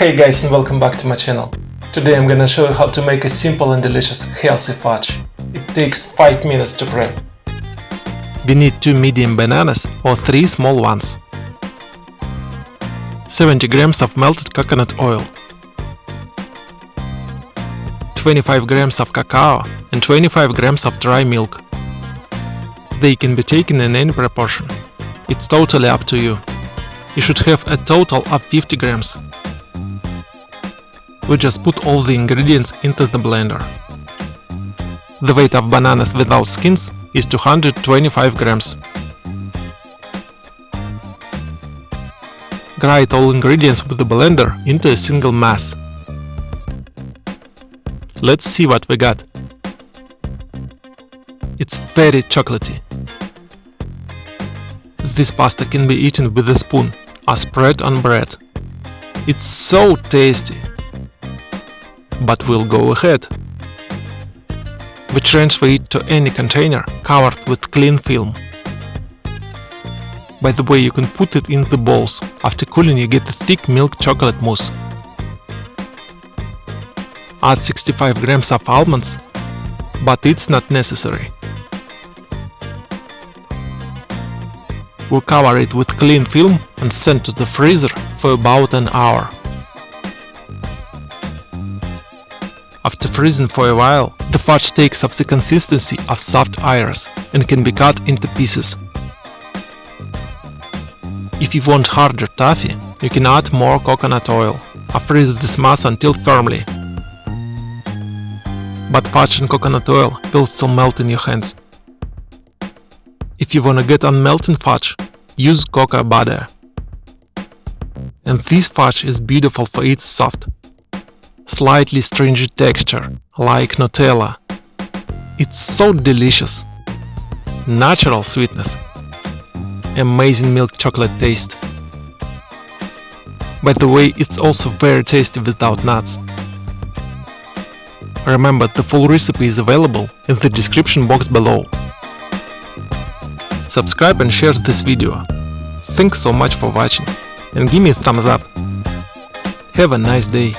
Hey guys, and welcome back to my channel. Today I'm gonna show you how to make a simple and delicious healthy fudge. It takes 5 minutes to prep. We need 2 medium bananas or 3 small ones, 70 grams of melted coconut oil, 25 grams of cacao and 25 grams of dry milk. They can be taken in any proportion. It's totally up to you. You should have a total of 50 grams. We just put all the ingredients into the blender. The weight of bananas without skins is 225 grams. Grind all ingredients with the blender into a single mass. Let's see what we got. It's very chocolatey. This pasta can be eaten with a spoon or spread on bread. It's so tasty. But we'll go ahead. We transfer it to any container covered with clean film. By the way, you can put it in the bowls. After cooling you get a thick milk chocolate mousse. Add 65 grams of almonds, but it's not necessary. We'll cover it with clean film and send to the freezer for about an hour. After freezing for a while, the fudge takes off the consistency of soft iris and can be cut into pieces. If you want harder toffee, you can add more coconut oil or freeze this mass until firmly. But fudge and coconut oil will still melt in your hands. If you wanna get unmelting fudge, use cocoa butter. And this fudge is beautiful for its soft, slightly stringent texture, like Nutella. It's so delicious. Natural sweetness. Amazing milk chocolate taste. By the way, it's also very tasty without nuts. Remember, the full recipe is available in the description box below. Subscribe and share this video. Thanks so much for watching and give me a thumbs up. Have a nice day.